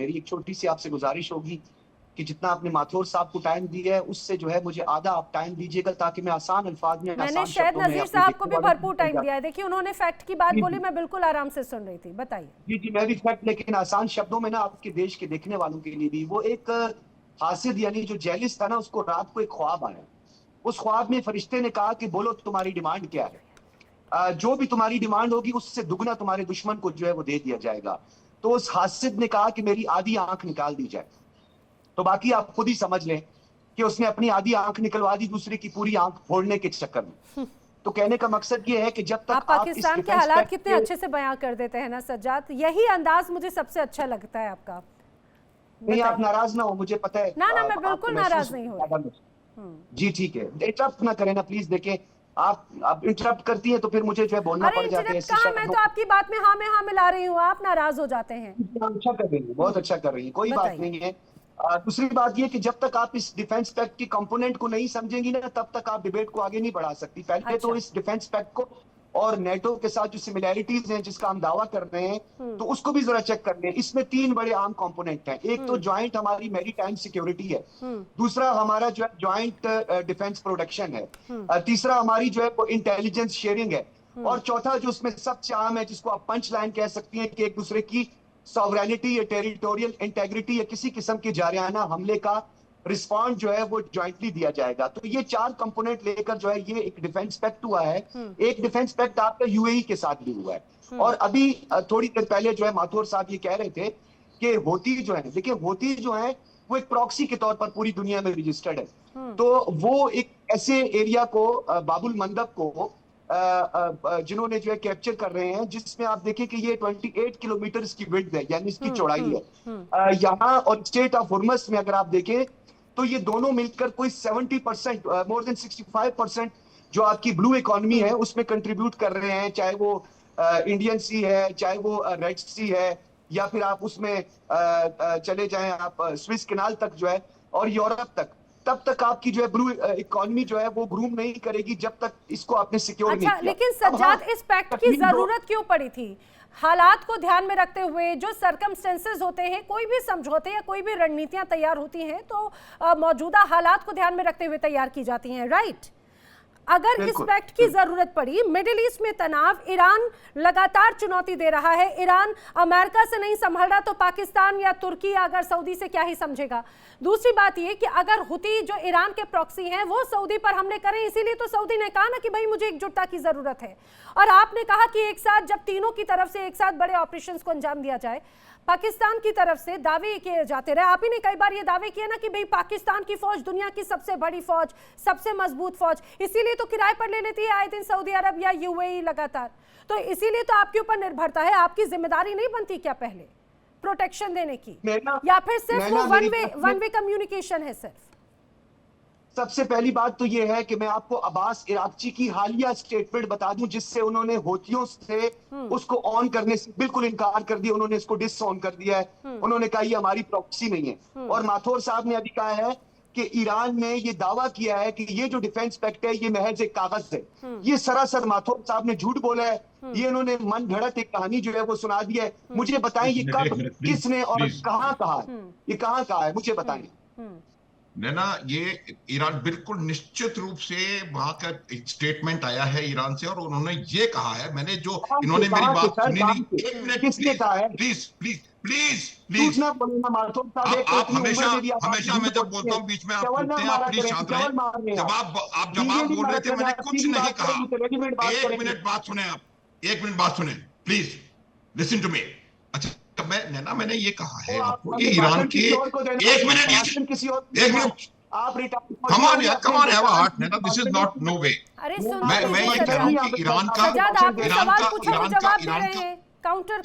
मेरी एक छोटी सी आपसे गुजारिश होगी कि जितना आपने माथुर साहब को टाइम दिया है उससे जो है मुझे आधा आप टाइम दीजिएगा, ताकि मैं आसान अल्फाज में, मैंने आसान शायद शब्दों में नजीर अपने साहब को देखने भी वालों भरपूर टाइम दिया है। देखिए उन्होंने फैक्ट की बात बोली, जी मैं बिल्कुल आराम से सुन रही थी, बताइए। जी जी, मैं भी फैक्ट, लेकिन आसान शब्दों में ना आपके देश के देखने वालों के लिए भी, वो एक हासिद यानी जो जेलिस था ना, उसको रात को एक ख्वाब आया। उस ख्वाब में फरिश्ते ने कहा कि बोलो तुम्हारी डिमांड क्या है, जो भी तुम्हारी डिमांड होगी उससे दुगना तुम्हारे दुश्मन को जो है वो दे दिया जाएगा। तो उस हासिद ने कहा कि मेरी आधी आंख निकाल दी जाए। तो बाकी आप खुद ही समझ लें कि उसने अपनी आधी आंख निकलवा दी दूसरे की पूरी आंख फोड़ने के चक्कर में। तो कहने का मकसद ये है कि जब तक आप आप इस पाकिस्तान के डिफेंस हालात पैक्ट कितने अच्छे से बयां कर देते हैं ना सज्जाद, यही अंदाज मुझे सबसे अच्छा लगता है आपका। नहीं, आप नाराज ना हो, मुझे पता है ना ना, मैं आपको बिल्कुल महसूस नाराज नहीं हो होगा। रही। जी ठीक है, इंटरप्ट ना करें ना प्लीज। देखें, आप इंटरप्ट करती हैं तो फिर मुझे जो है बोलना अरे पड़ जाता है इंटरप्ट ऐसी कहाँ, मैं शब्दों। तो आपकी बात में हाँ में हाँ मिला रही हूँ, आप नाराज हो जाते हैं। अच्छा कर रही है, बहुत अच्छा कर रही है, कोई बात बताइए। नहीं है। दूसरी बात ये कि जब तक आप इस डिफेंस पैक्ट की कंपोनेंट को नहीं समझेंगी ना, तब तक आप डिबेट को आगे नहीं बढ़ा सकती। पहले तो अच्छा। इस डिफेंस पैक्ट को और नेटो के साथ जो सिमिलैरिटीज हैं जिसका हम दावा कर रहे हैं, तो उसको भी जरा चेक कर लें। इसमें तीन बड़े आम कंपोनेंट हैं। एक तो ज्वाइंट हमारी मैरीटाइम सिक्योरिटी है, दूसरा हमारा जो है ज्वाइंट डिफेंस प्रोडक्शन है, तीसरा हमारी जो है वो इंटेलिजेंस शेयरिंग है, और चौथा जो उसमें सबसे आम है जिसको आप पंच लाइन कह सकती हैं कि एक दूसरे की सॉवरेनिटी या टेरिटोरियल इंटेग्रिटी या किसी किस्म के जारियाना हमले का रिस्पॉन्ड जो है वो ज्वाइंटली दिया जाएगा। तो ये चार कंपोनेंट लेकर जो है ये एक डिफेंस पैक्ट हुआ है। एक डिफेंस पैक्ट आपका यूएई के साथ भी हुआ है। और अभी थोड़ी देर पहले जो है माथुर साहब ये कह रहे थे कि होती जो है, देखिए होती जो है वो एक प्रॉक्सी के तौर पर पूरी दुनिया में रजिस्टर्ड है। तो वो एक ऐसे एरिया को, बाबुल मंदब को जिन्होंने जो है कैप्चर कर रहे हैं, जिसमें आप देखें कि ये 28 किलोमीटर की विड्थ है, यानी इसकी चौड़ाई है। यहाँ और स्टेट ऑफ हुर्मस में अगर आप देखें तो ये दोनों मिलकर कोई 70%, मोर देन 65% जो आपकी ब्लू इकोनॉमी है उसमें कंट्रीब्यूट कर रहे हैं। चाहे वो इंडियन सी है, चाहे वो रेड सी है, या फिर आप उसमें चले जाएं आप स्विस कैनाल तक जो है और यूरोप तक। तब तक आपकी जो है ब्लू इकोनॉमी जो है वो ग्रूम नहीं करेगी जब तक इसको आपने सिक्योर नहीं अच्छा, किया। लेकिन सज्जाद इस पैक्ट की जरूरत क्यों पड़ी थी? हालात को ध्यान में रखते हुए जो सर्कमस्टेंसेस होते हैं, कोई भी समझौते या कोई भी रणनीतियां तैयार होती हैं तो मौजूदा हालात को ध्यान में रखते हुए तैयार की जाती हैं, राइट? अगर इस पैक्ट की जरूरत पड़ी, मिडिल ईस्ट में तनाव, ईरान लगातार चुनौती दे रहा है, ईरान अमेरिका से नहीं संभल रहा तो पाकिस्तान या तुर्की अगर सऊदी से क्या ही समझेगा। दूसरी बात यह कि अगर हुती जो ईरान के प्रॉक्सी हैं वो सऊदी पर हमले करें, इसीलिए तो सऊदी ने कहा ना कि भाई मुझे एकजुटता की जरूरत है, और आपने कहा कि एक साथ जब तीनों की तरफ से एक साथ बड़े ऑपरेशंस को अंजाम दिया जाए। पाकिस्तान की तरफ से दावे किए जाते रहे, आप ही ने कई बार ये दावे किए ना कि भाई पाकिस्तान की फौज दुनिया की सबसे बड़ी फौज, सबसे मजबूत फौज, इसीलिए तो किराए पर ले लेती है आए दिन सऊदी अरब या यूएई लगातार। तो इसीलिए तो आपके ऊपर निर्भरता है, आपकी जिम्मेदारी नहीं बनती क्या पहले प्रोटेक्शन देने की, या फिर सिर्फ वो वन वे कम्युनिकेशन है सिर्फ? सबसे पहली बात तो यह है कि मैं आपको अब्बास इराक्ची की हालिया स्टेटमेंट बता दूं जिससे उन्होंने होतियों से उसको ऑन करने से बिल्कुल इनकार कर दिया, उन्होंने इसको डिस ऑन कर दिया है। उन्होंने कहा ये हमारी प्रॉक्सी नहीं है। और माथुर साहब ने अभी कहा है कि ईरान ने ये दावा किया है कि ये जो डिफेंस पैक्ट है ये महज एक कागज है। ये सरासर माथुर साहब ने झूठ बोला है। ये इन्होंने मन घड़त एक कहानी जो है वो सुना दी है। मुझे बताएं ये कब, किसने और कहां कहा है, ये कहां कहा है, मुझे बताएं। नैना, ये ईरान बिल्कुल निश्चित रूप से वहां का स्टेटमेंट आया है ईरान से, और उन्होंने ये कहा है, मैंने जो इन्होंने मेरी बात सुनी नहीं, एक मिनट किसने कहा है? प्लीज प्लीज प्लीज प्लीज, आप हमेशा मैं जब बोलता हूँ बीच में आप बोलते हैं, आप प्लीज शांत रहें। आप जवाब बोल रहे थे, मैंने कुछ नहीं कहा। एक मिनट बात सुने, आप एक मिनट बात सुने प्लीज, लिसन टू मी। अच्छा, मैंने ये कहा है आपको कि ईरान के, एक मिनट आप come on have a heart, Nana, this is not no way। मैं ये कह रहा हूँ कि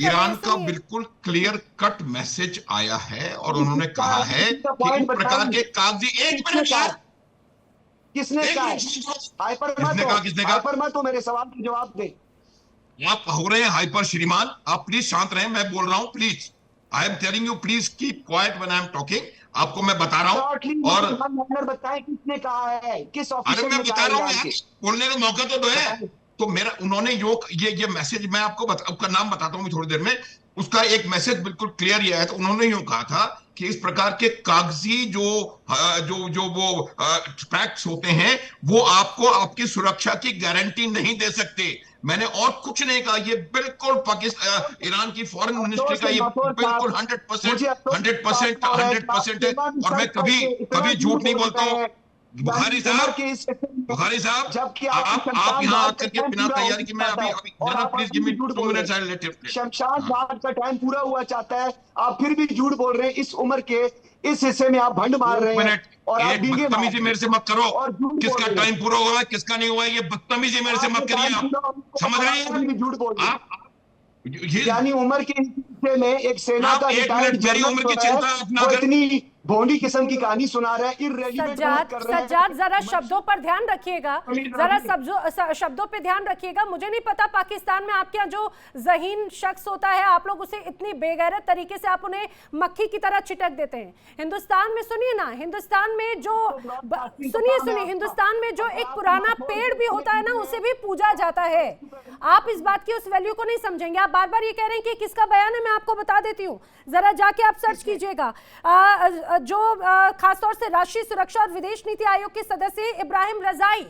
ईरान का बिल्कुल क्लियर कट मैसेज आया है, और उन्होंने कहा है कि इन प्रकार के कागजी, एक मिनट यार, किसने कहा? तो मेरे सवाल के जवाब दे। आप हो रहे हैं हाइपर श्रीमान, आप प्लीज शांत रहें, मैं बोल रहा हूं, please I am telling you, please keep quiet when I am talking. आपको मैं बता रहा हूं, और बताएं किसने कहा है, किस अरे मैं बता रहा हूं यार, बोलने का मौका तो दो है। तो मेरा उन्होंने ये मैसेज, मैं आपको उसका नाम बताता हूँ थोड़ी देर में, उसका एक मैसेज बिल्कुल क्लियर ये है। तो उन्होंने यूं कहा था कि इस प्रकार के कागजी जो वो पैक्ट्स होते हैं वो आपको आपकी सुरक्षा की गारंटी नहीं दे सकते। मैंने और कुछ नहीं कहा, ये बिल्कुल पाकिस्तान ईरान की फॉरेन मिनिस्ट्री का ये बिल्कुल 100% है। और मैं कभी झूठ नहीं बोलता हूँ। बुखारी साहब जबकि आप यहाँ आकर के बिना तैयारी की, मैं अभी जनाब please give me 2 minutes, I let it. Shamshad Bagh का टाइम पूरा हुआ चाहता है, आप फिर भी झूठ बोल रहे हैं। इस उम्र के इस हिस्से में आप भंड मार रहे हैं और आप बदतमीजी मेरे से मत करो। किसका टाइम पूरा हुआ है किसका नहीं हुआ है, ये बदतमीजी मेरे से मत करिए। आप समझ रहे हैं, झूठ बोल रहे हैं। यानी उम्र के हिस्से में एक सेना का रिटायर्ड जनरल वो इतनी भोंडी किस्म की कहानी सुना रहा है। सज्जाद जरा शब्दों पर ध्यान रखिएगा, जरा शब्दों पे ध्यान रखिएगा। मुझे नहीं पता पाकिस्तान में आपके यहाँ जो जहीन शख्स होता है आप लोग उसे इतनी बेगैरत तरीके से आप उन्हें मक्खी की तरह चिटक देते हैं। हिंदुस्तान में सुनिए ना, हिंदुस्तान में जो सुनिए हिंदुस्तान में जो एक पुराना पेड़ भी होता है ना उसे भी पूजा जाता है। आप इस बात की उस वैल्यू को नहीं समझेंगे। आप बार बार ये कह रहे हैं कि किसका बयान है, मैं आपको बता देती हूँ, जरा जाके आप सर्च कीजिएगा। जो खासतौर से राष्ट्रीय सुरक्षा और विदेश नीति आयोग के सदस्य इब्राहिम रजाई,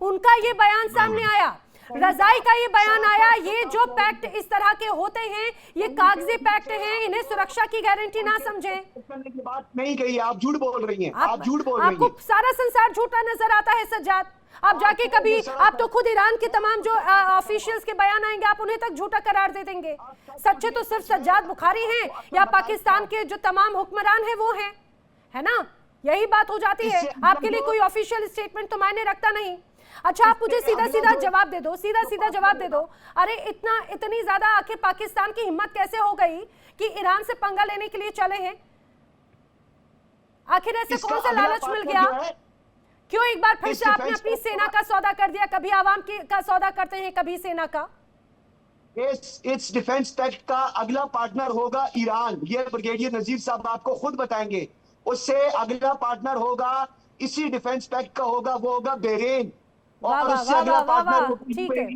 उनका ये बयान सामने आया, रजाई का ये बयान आया, ये जो पैक्ट इस तरह के होते हैं ये कागजी पैक्ट हैं, इन्हें सुरक्षा की गारंटी ना समझें। बात नहीं कही, आप झूठ बोल रही हैं, आप झूठ बोल रही हैं। आपको सारा संसार झूठा नजर आता है सज्जाद। आप जाके कभी, आप तो खुद ईरान के तमाम जो ऑफिशियल्स के बयान आएंगे आप उन्हें तक झूठा करार दे देंगे। सच्चे तो सिर्फ सज्जाद बुखारी हैं या पाकिस्तान के जो तमाम हुक्मरान हैं वो हैं, है ना? यही बात हो जाती है। आपके लिए कोई ऑफिशियल स्टेटमेंट तो मायने रखता नहीं। अच्छा, आप मुझे सीधा सीधा जवाब दे दो, सीधा सीधा जवाब दे दो। अरे इतनी ज्यादा आखिर पाकिस्तान की हिम्मत कैसे हो गई कि ईरान से पंगा लेने के लिए चले हैं? आखिर ऐसे कौन सा लालच मिल गया? क्यों एक बार फिर से आपने अपनी सेना का सौदा कर दिया? कभी आवाम का सौदा करते हैं, कभी सेना का। इस डिफेंस पैक्ट का अगला पार्टनर होगा ईरान, ये ब्रिगेडियर नजीर साहब आपको खुद बताएंगे। उससे अगला पार्टनर होगा इसी डिफेंस पैक्ट का होगा, वो होगा बहरीन, और उससे अगला पार्टनर ठीक है।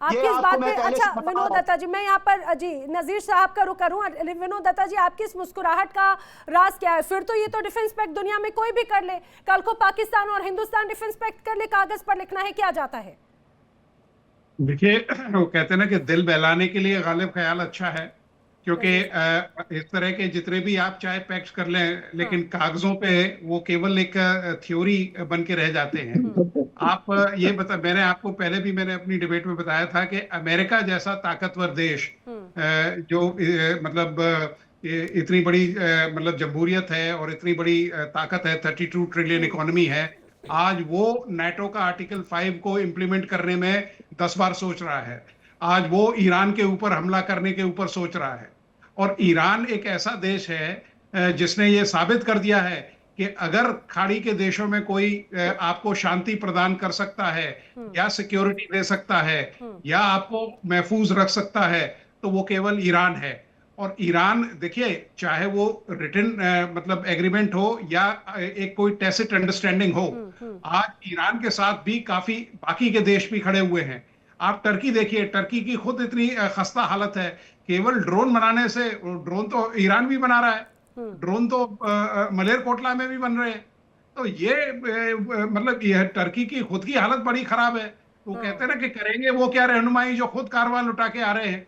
आपकी इस बात पे, अच्छा विनोद दत्ता जी, मैं यहाँ पर जी नजीर साहब का रुख करूँ। विनोद दत्ता जी, आपकी इस मुस्कुराहट का राज क्या है? फिर तो ये तो डिफेंस पैक्ट दुनिया में कोई भी कर ले, कल को पाकिस्तान और हिंदुस्तान डिफेंस पैक्ट कर ले, कागज पर लिखना है, क्या जाता है? देखिए, वो कहते हैं ना कि दिल बहलाने के लिए गालिब ख्याल अच्छा है, क्योंकि इस तरह के जितने भी आप चाहे पैक्ट कर लें, लेकिन कागजों पे वो केवल एक थ्योरी बन के रह जाते हैं। आप ये मैंने आपको पहले भी मैंने अपनी डिबेट में बताया था कि अमेरिका जैसा ताकतवर देश जो मतलब इतनी बड़ी मतलब जमहूरियत है और इतनी बड़ी ताकत है, 32 ट्रिलियन इकोनॉमी है, आज वो नाटो का आर्टिकल 5 को इम्प्लीमेंट करने में 10 बार सोच रहा है। आज वो ईरान के ऊपर हमला करने के ऊपर सोच रहा है। और ईरान एक ऐसा देश है जिसने ये साबित कर दिया है कि अगर खाड़ी के देशों में कोई आपको शांति प्रदान कर सकता है या सिक्योरिटी दे सकता है या आपको महफूज रख सकता है तो वो केवल ईरान है। और ईरान, देखिए, चाहे वो रिटन मतलब एग्रीमेंट हो या एक कोई टैसिट अंडरस्टैंडिंग हो, आज ईरान के साथ भी काफी बाकी के देश भी खड़े हुए हैं। आप टर्की देखिए, टर्की की खुद इतनी खस्ता हालत है, केवल ड्रोन बनाने से, ड्रोन तो ईरान भी बना रहा है, ड्रोन तो मलेरकोटला में भी बन रहे हैं। तो ये मतलब यह टर्की की खुद की हालत बड़ी खराब है। तो कहते हैं ना कि करेंगे वो क्या रहनुमाई जो खुद कारवां लुटा के आ रहे हैं।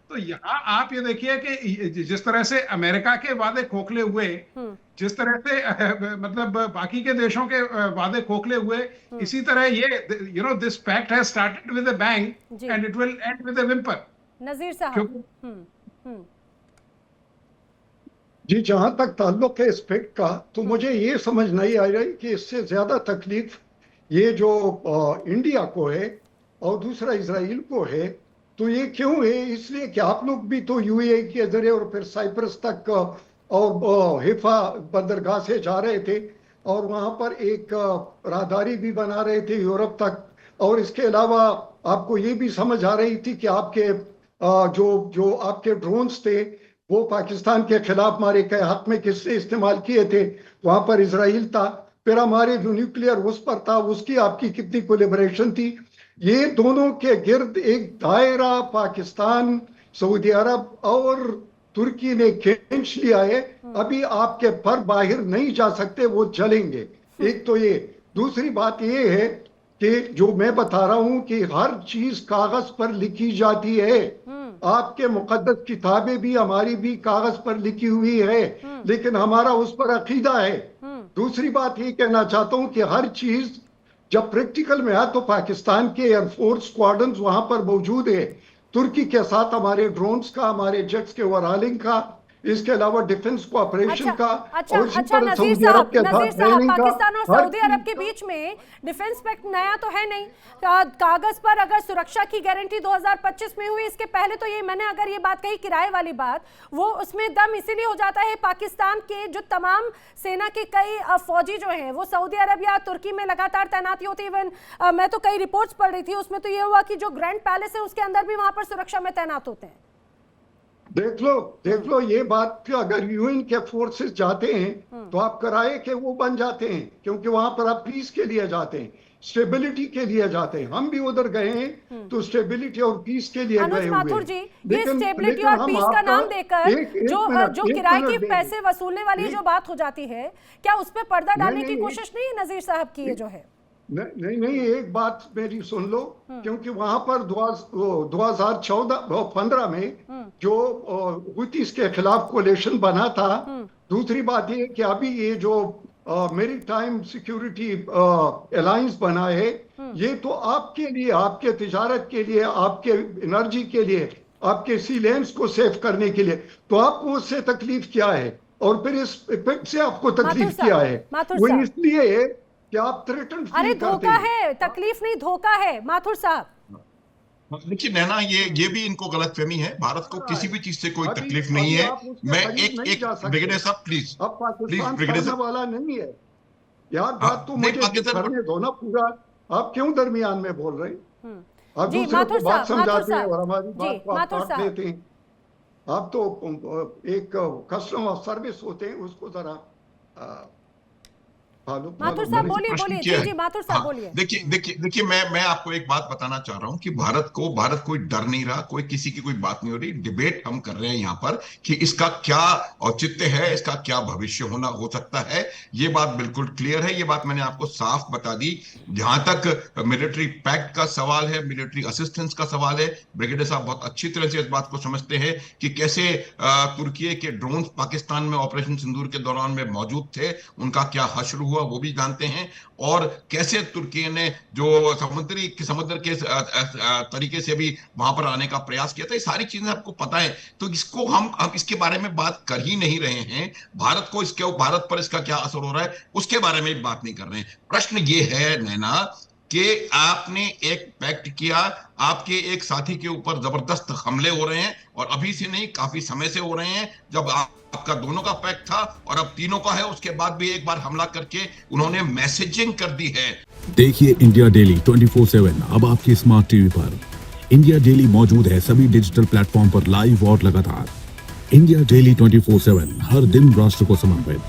तो यहाँ आप ये देखिए कि जिस तरह से अमेरिका के वादे खोखले हुए, जिस तरह से मतलब बाकी के देशों के वादे खोखले हुए, इसी तरह ये this pact has started with a bang and it will end with a whimper. Nazir साहब जी, जहां तक ताल्लुक है इस पैक्ट का, तो मुझे ये समझ नहीं आ रही कि इससे ज्यादा तकलीफ ये जो इंडिया को है और दूसरा इजराइल को है। तो ये क्यों है? इसलिए कि आप लोग भी तो यूएई के जरिए और फिर साइप्रस तक और हिफा बंदरगाह से जा रहे थे और वहां पर एक राहदारी भी बना रहे थे यूरोप तक। और इसके अलावा आपको ये भी समझ आ रही थी कि आपके जो आपके ड्रोन्स थे वो पाकिस्तान के खिलाफ मारे गए हक में किससे इस्तेमाल किए थे, वहां पर इजराइल था। फिर हमारे जो न्यूक्लियर उस पर था, उसकी आपकी कितनी कोलैबोरेशन थी। ये दोनों के गिर्द एक दायरा पाकिस्तान, सऊदी अरब और तुर्की ने खींच लिया है। अभी आपके पर बाहर नहीं जा सकते, वो चलेंगे। एक तो ये, दूसरी बात ये है कि जो मैं बता रहा हूं कि हर चीज कागज पर लिखी जाती है। आपके मुकद्दस किताबें भी हमारी भी कागज पर लिखी हुई है, लेकिन हमारा उस पर अकीदा है। दूसरी बात ये कहना चाहता हूं कि हर चीज जब प्रैक्टिकल में है तो पाकिस्तान के एयरफोर्स स्क्वाड्रन वहां पर मौजूद है। तुर्की के साथ हमारे ड्रोन्स का, हमारे जेट्स के ओवरऑलिंग का, इसके अलावा डिफेंस कोऑपरेशन का। अच्छा, नजीर साहब, पाकिस्तान और सऊदी अरब के बीच में डिफेंस पैक्ट नया तो है नहीं। कागज पर अगर सुरक्षा की गारंटी 2025 में हुई, इसके पहले तो ये मैंने अगर ये बात कही किराए वाली बात, वो उसमें दम इसीलिए हो जाता है पाकिस्तान के जो तमाम सेना के कई फौजी जो हैं वो सऊदी अरब या तुर्की में लगातार तैनाती होती है। इवन मैं तो कई रिपोर्ट्स पढ़ रही थी, उसमें तो ये हुआ कि जो ग्रैंड पैलेस है उसके अंदर भी वहां पर सुरक्षा में तैनात होते हैं। देख लो ये बात कि अगर यूएन के फोर्सेस जाते हैं तो आप कराए के वो बन जाते हैं, क्योंकि वहां पर आप पीस के लिए जाते हैं, स्टेबिलिटी के लिए जाते हैं। हम भी उधर गए हैं तो स्टेबिलिटी और पीस के लिए गए माथुर जी, ये स्टेबिलिटी और पीस का नाम देकर जो किराए के पैसे वसूलने वाली जो बात हो जाती है, क्या उस पर पर्दा डालने की कोशिश नहीं है नजीर साहब की? ये जो है नहीं, एक बात मेरी सुन लो, क्योंकि वहां पर 2014-15 में जो हुतीस के खिलाफ कोalition बना था। दूसरी बात ये कि अभी ये जो मैरीटाइम सिक्योरिटी अलायंस बना है, ये तो आपके लिए, आपके तिजारत के लिए, आपके एनर्जी के लिए, आपके सी लेन्स को सेव करने के लिए। तो आपको उससे तकलीफ क्या है, और फिर इस इफेक्ट से आपको तकलीफ क्या है? वो इसलिए कि आप थ्रेटन फील करते हैं। धोखा है, तकलीफ नहीं, धोखा है माथुर साहब। देखिए नैना, ये भी इनको गलतफहमी है। भारत को किसी भी चीज से कोई तकलीफ नहीं है। मैं एक ब्रिगेडियर साहब प्लीज, अब पाकिस्तान करने वाला नहीं है यार। बात तो मुझे करने दो ना पूरा। आप क्यों दरमियान में बोल रहे हैं? आप दूसरे को बात समझाते हैं और हमारी बात को आप काट देते हैं। आप तो एक कस्टमर सर्विस होते हैं, उसको जरा माथुर साहब बोलिए। जी माथुर साहब बोलिए। देखिए मैं आपको एक बात बताना चाह रहा हूं कि भारत कोई डर नहीं रहा, कोई किसी की कोई बात नहीं हो रही। डिबेट हम कर रहे हैं यहाँ पर कि इसका क्या औचित्य है, इसका क्या भविष्य हो सकता है। ये बात बिल्कुल क्लियर है। ये बात मैंने आपको साफ बता दी। जहां तक मिलिट्री पैक्ट का सवाल है, मिलिट्री असिस्टेंस का सवाल है, ब्रिगेडियर साहब बहुत अच्छी तरह से इस बात को समझते हैं कि कैसे तुर्की के ड्रोन पाकिस्तान में ऑपरेशन सिंदूर के दौरान में मौजूद थे, उनका क्या हश्र हुआ वो भी जानते हैं, और कैसे तुर्की ने जो समुद्र के तरीके से भी वहां पर आने का प्रयास किया था। ये सारी चीजें आपको पता है। तो इसको हम इसके बारे में बात कर ही नहीं रहे हैं। भारत पर इसका क्या असर हो रहा है उसके बारे में बात नहीं कर रहे हैं। प्रश्न ये है नैना कि आपने एक पैक्ट किया, आपके एक साथी के ऊपर जबरदस्त हमले हो रहे हैं, और अभी से नहीं काफी समय से हो रहे हैं। जब आपका दोनों का पैक्ट था और अब तीनों का है, उसके बाद भी एक बार हमला करके उन्होंने मैसेजिंग कर दी है। देखिए इंडिया डेली 24/7 अब आपकी स्मार्ट टीवी पर। इंडिया डेली मौजूद है सभी डिजिटल प्लेटफॉर्म पर लाइव और लगातार। इंडिया डेली 24/7 हर दिन राष्ट्र को समर्पित।